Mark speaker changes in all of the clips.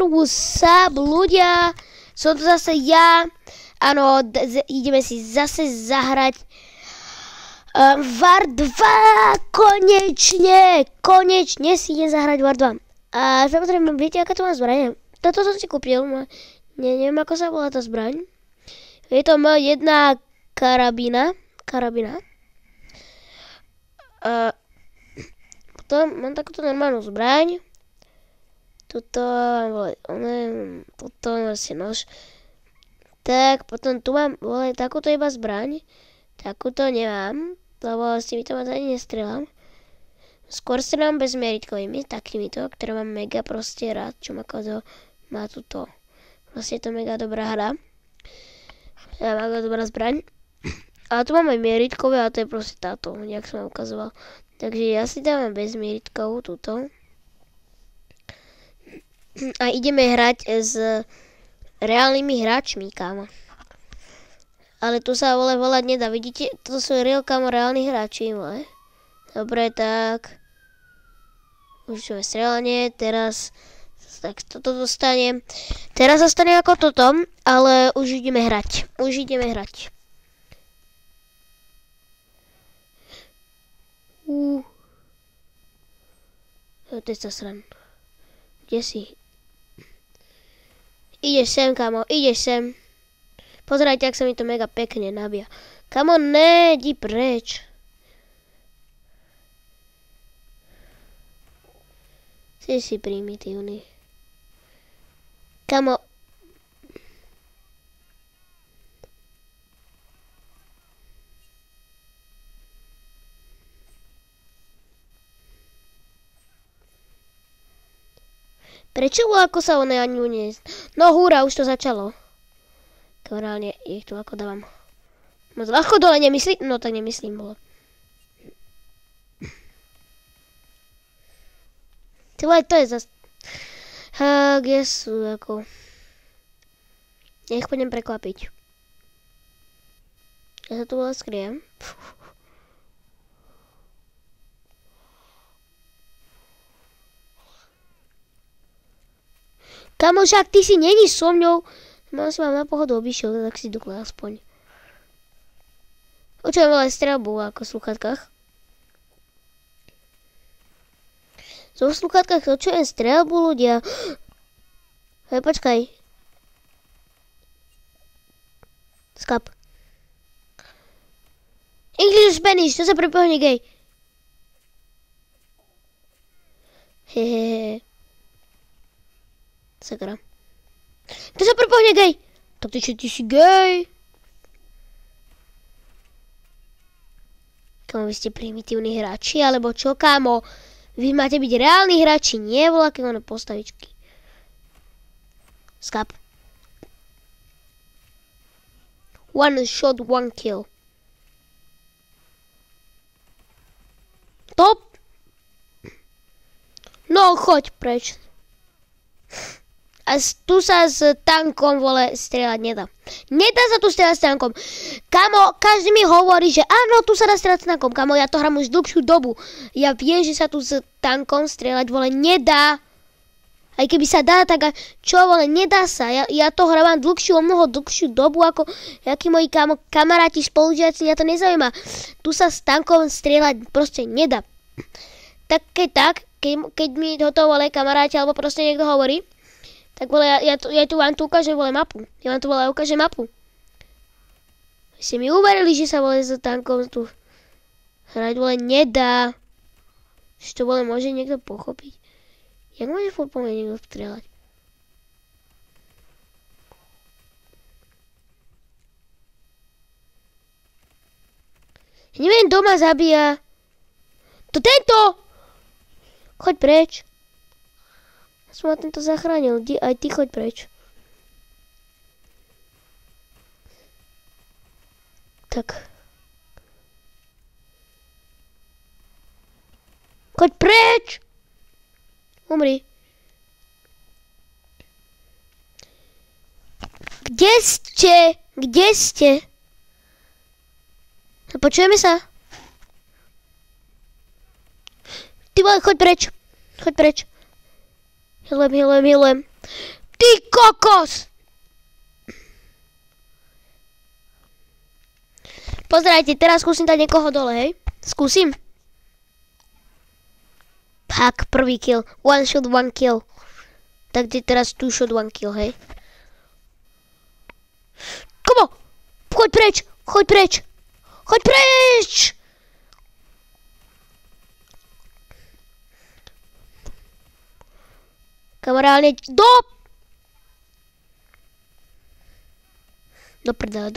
Speaker 1: What's up, ľudia? Som tu zase ja. Áno, ideme si zase zahrať War 2. Konečne si idem zahrať War 2. A samozrejme, viete, aká to má zbraň? Toto som si kúpil. Neviem, ako sa volá tá zbraň. Je to jedna karabína. Potom mám takúto normálnu zbraň. Toto asi nož. Tak, potom tu mám takúto iba zbraň. Takúto nemám, lebo s týmito ma ani nestrelám. Skôr strelám bezmieritkovými, takýmito, ktoré mám mega proste rád, čo má túto. Vlastne je to mega dobrá hra. Mega dobrá zbraň. A tu mám aj mieritkové a to je proste táto, jak som vám ukazoval. Takže ja si dávam bezmieritkovú túto. A ideme hrať s reálnymi hráčmi, kámo. Ale tu sa volať nedá. Vidíte, toto sú reálni hráči, vole. Dobre, tak. Už čo je strelanie, teraz tak toto dostane. Teraz zostane ako toto, ale už ideme hrať. To je zasran. Kde si? Ideš sem, kamo, ideš sem. Pozerajte, ak sa mi to mega pekne nabíja. Kamo, ne, idi preč. Si primitívny. Kamo. Prečo ako sa one ani uniesť? No húra, už to začalo. Reálne, ich tu ako dávam. Moc ľahko dole nemyslím? No tak nemyslím, bolo. Ty vole, to je zas... kde sú ako... Nech poďme prekvapiť. Ja sa tu vole skriem. Kamo, však ty si není so mňou. Mám si vám na pohodu obišiel, tak si dukle aspoň. Počujem ale strelbu ako v sluchatkách. V sluchatkách počujem strelbu, ľudia. Hej, počkaj. Skap. English Spanish, to sa prepohne gej. Hehehe. Sakra. To sa prepohne gej. Tak ty si gej. Kamo, vy ste primitívni hráči, alebo čo, kámo? Vy máte byť reálni hráči, nie voľaké ono postavičky. Skap. One shot, one kill. Top. No, choď preč. A tu sa s tankom, vole, strieľať nedá. Nedá sa tu strieľať s tankom. Kamo, každý mi hovorí, že áno, tu sa dá strieľať s tankom. Kamo, ja to hrám už dlhšiu dobu. Ja viem, že sa tu s tankom strieľať, vole, nedá. Aj keby sa dá, tak čo, vole, nedá sa. Ja to hrám o mnoho dlhšiu dobu, ako jakí moji kamaráti, spolužiaci, mňa to nezaujíma. Tu sa s tankom strieľať proste nedá. Tak keď mi toto, vole, kamaráti, alebo proste niekto hovorí, tak vole, ja tu vám tu ukážem, vole, mapu. Ja vám tu, vole, ukážem mapu. Vy ste mi uverili, že sa, vole, s tankom tu hrať, vole, nedá. Že to, vole, môže niekto pochopiť. Jak môže furt po mne niekto strieľať? Ja neviem, doma zabíja. To tento! Choď preč. Som ma tento zachránil. Aj ty choď preč. Tak. Choď preč! Umri. Kde ste? Kde ste? Počujeme sa? Ty vole, choď preč. Choď preč. Helujem. Ty kokos! Pozerajte, teraz skúsim dať niekoho dole, hej? Skúsim. Pak, prvý kill. One shot, one kill. Takže teraz two shot, one kill, hej? Komo! Choď preč! Choď preč! Choď preč! Kamarálne, do prdele,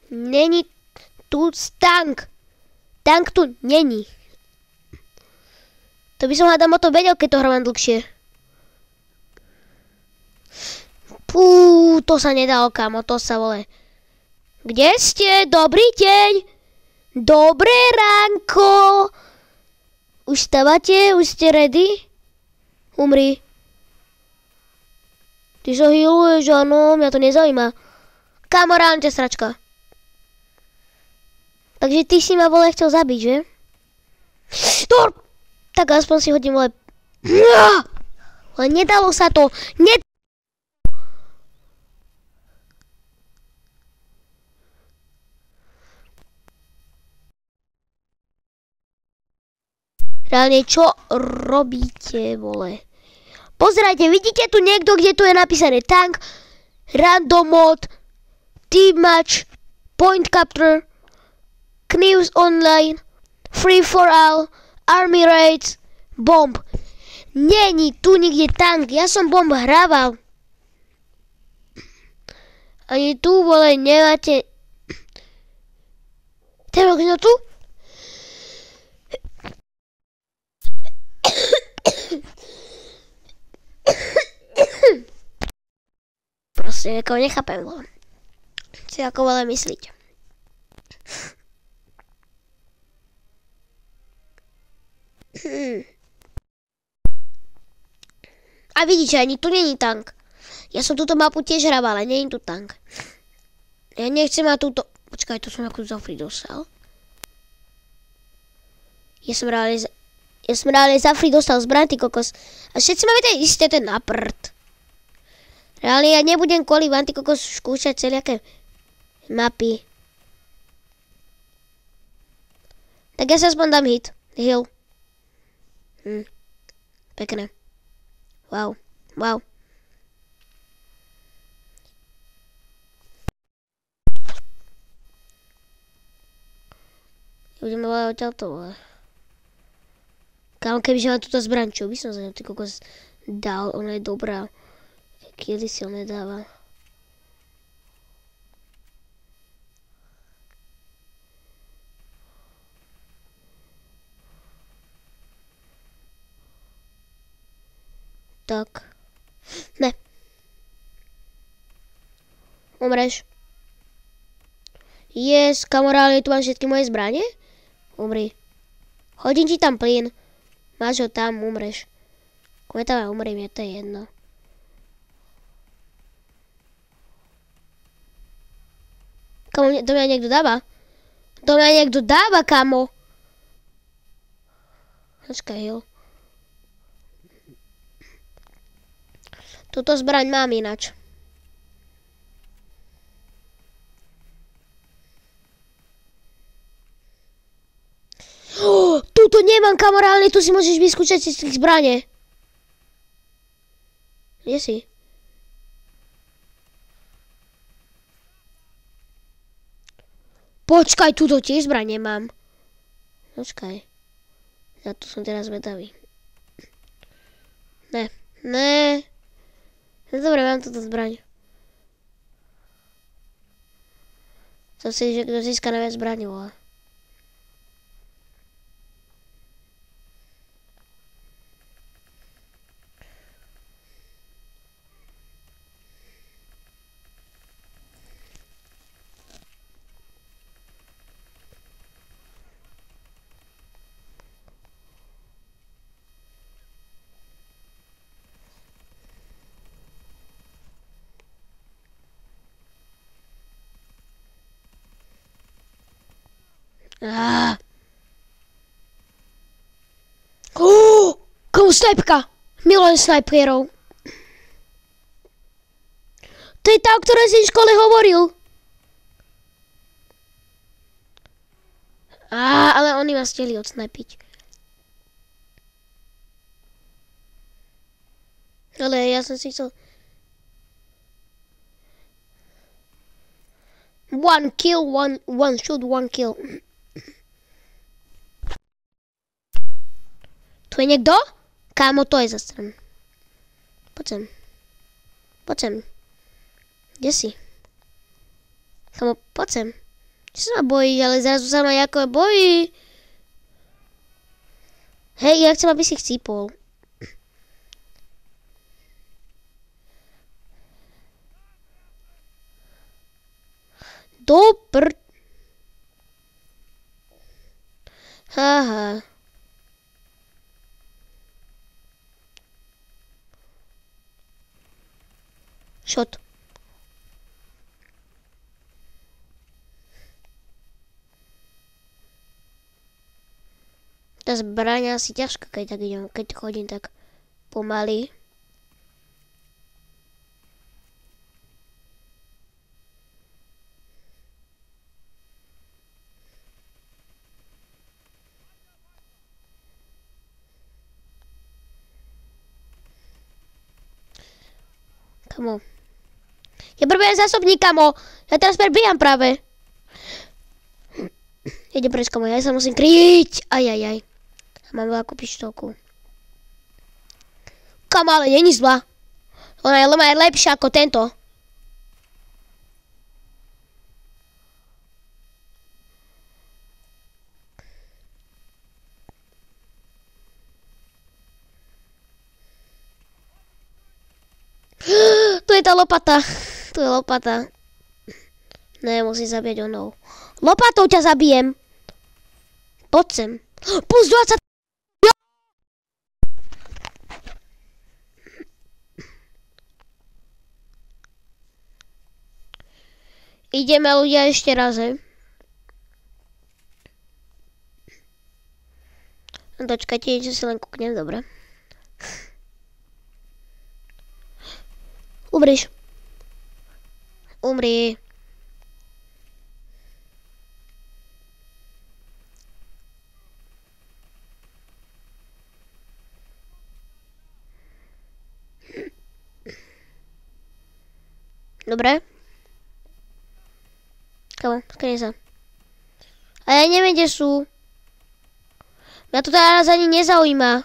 Speaker 1: Není tu tank. Tank tu není. To by som hádam o to vedel, keď to hrám dlhšie. To sa nedalo, kamo, to sa vole. Kde ste? Dobrý deň. Dobré ránko. Už stávate? Už ste ready? Umri. Ty sa healuješ, áno, mňa to nezaujíma. Kamarán, ťa sračka. Takže ty si ma vole chcel zabiť, že? Tak aspoň si hodím vole. Ale nedalo sa to. Reálne, čo robíte, vole? Pozerajte, vidíte tu niekto, kde tu je napísané tank, random mode, team match, point capture, Knives online, free for all, army raids, bomb. Není tu nikde tank, ja som bomb hrával. Ani tu, vole, nemáte... Ten kto tu? Proste, ako nechápem, vole. Si ako vole myslíte. A vidíte, ani tu není tank. Ja som túto mapu tiež hral, ale není tu tank. Ja nechcem mať túto... Počkaj, to som ako za free dostal. Ja som reálne za free dostal zbraň, ty kokos. A všetci máme ten isté, ten na prd. Reálne ja nebudem kvôli vám, ty kokos, skúšať celiaké mapy. Tak ja sa aspoň dám hit. Heal. Pekné. Wow. Wow. Budeme volať odtiaľto, vole. Kámo, kebyže mám túto zbraň, čo by som za ňu ty kokos dal, ona je dobrá. Kedy si ho nedáva. Tak. Ne. Umreš. Yes, kamoráli, tu mám všetky moje zbranie? Umri. Hodím ti tam plyn. Máš ho tam, umreš. Kome tam ja umriem, je to jedno. Kamo, do mňa niekto dáva? Do mňa niekto dáva, kamo. Počkaj, jo. Túto zbraň mám ináč. Túto nemám, kamarálne, tu si môžeš vyskúšať z tých zbrane. Kde si? Počkaj, túto tiež zbrane mám. Počkaj. Ja tu som teraz zvedavý. Ne. Dobre, mám túto zbraň. To si, že kto získa najviac zbraň, vole. Komu snajpka? Milujem snajperov. To je tá, o ktorej si v škole hovoril. Ale oni ma stihli odsnajpiť. Ale ja som si chcel... One kill, one shoot, one kill. Tu je niekto? Kámo, to je zastran. Poď sem. Poď sem. Kde si? Kámo, poď sem. Čo sa ma bojíš, ale zrazu sa ma ako bojí. Hej, ja chcem, aby si chcípol. Dobr. Haha. Shot. Tá zbraň asi ťažká, keď chodím tak pomaly. Kamo. Ja prebieham zásobník, kamo. Ja teraz prebíjam práve. Ide preč, kamo, ja sa musím kryť. Ajajaj. Mám veľkú pištolku. Kamo, ale není zlá. Ona je lepšia ako tento. Tu je tá lopata. Tu je lopata. Ne, musím zabíjať onou. Lopatou ťa zabijem. Poď sem. Plus 20. Ideme ľudia ešte raz, hej. Dočkajte, niečo si len kúknem, dobre. Umriš. Umri. Dobre. Kamo, skryj sa. A ja neviem, kde sú. Mňa to teraz ani nezaujíma.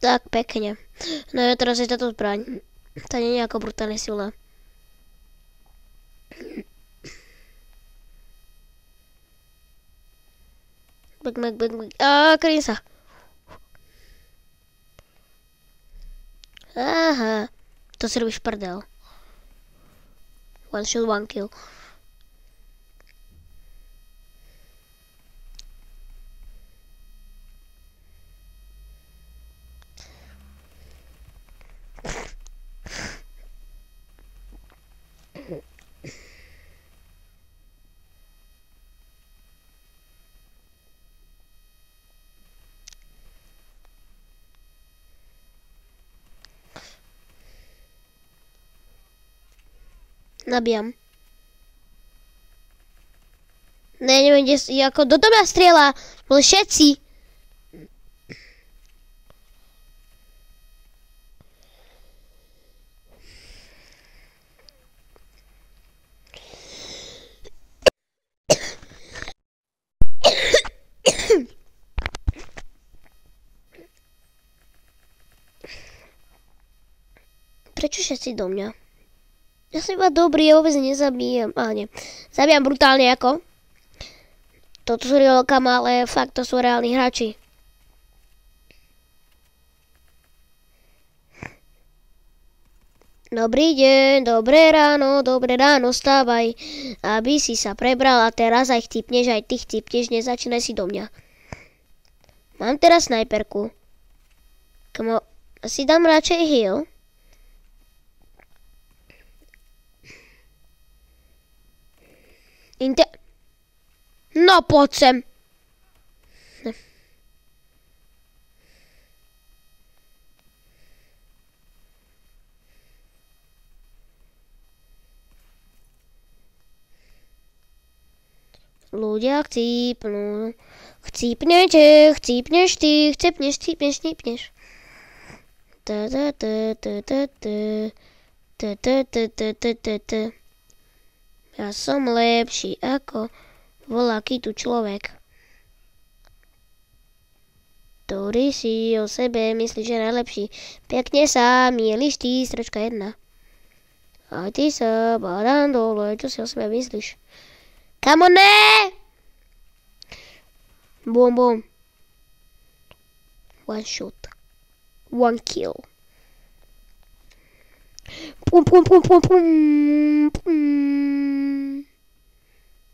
Speaker 1: Tak, pekne. No ja teraz je táto zbraň. To nie je ako brutálne sila. Bek. Kryj sa. Aha. To si robíš prdel. One shot, one kill. Nabijam. Ne, neviem, kde si, ako do mňa strieľa. Boli všetci. Prečo všetci do mňa? Ja som iba dobrý, ja vôbec nezabijem. Nie. Zabijam brutálne ako. Toto sú riolkama, ale fakt to sú reálni hráči. Dobrý deň, dobré ráno, stávaj, aby si sa prebral a teraz aj ty chcípneš, nezačínaj si do mňa. Mám teraz snajperku. Kamo, si dám radšej heal. No, poď sem. Ľudia chcípnú. Chcípneš ty. Ja som lepší ako voľaký tu človek, ktorý si o sebe myslí, že je najlepší. Pekne sa mieliš ty, sračka jedna. A ty sa badám dole, čo si o sebe myslíš? Kamo, ne! Bum. One shot. One kill. Pum.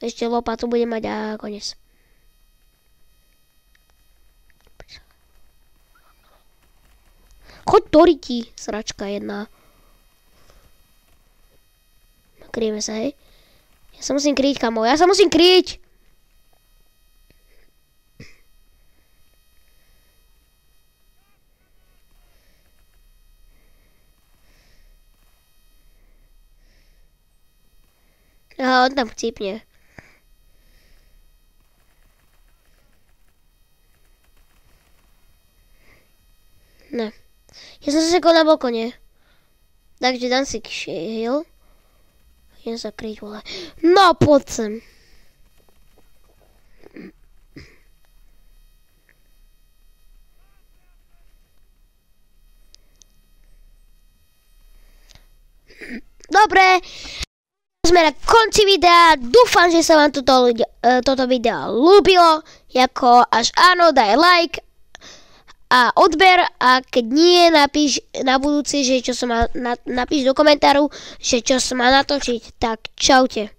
Speaker 1: Ešte lopatu budem mať a koniec. Choď do riti, sračka jedna. Kryjeme sa, hej. Ja sa musím kryť, kamo, Aha, on tam chcípne. Ne. Ja som sa sekol na balkone. Takže dám si heal. Idem sa kryť, vole. No, poď sem. Dobre. Sme na konci videa, dúfam, že sa vám toto video ľúbilo, ako až áno, daj like a odber a keď nie, napíš na budúci, že čo som má, napíš do komentáru, že čo som má natočiť, tak čaute.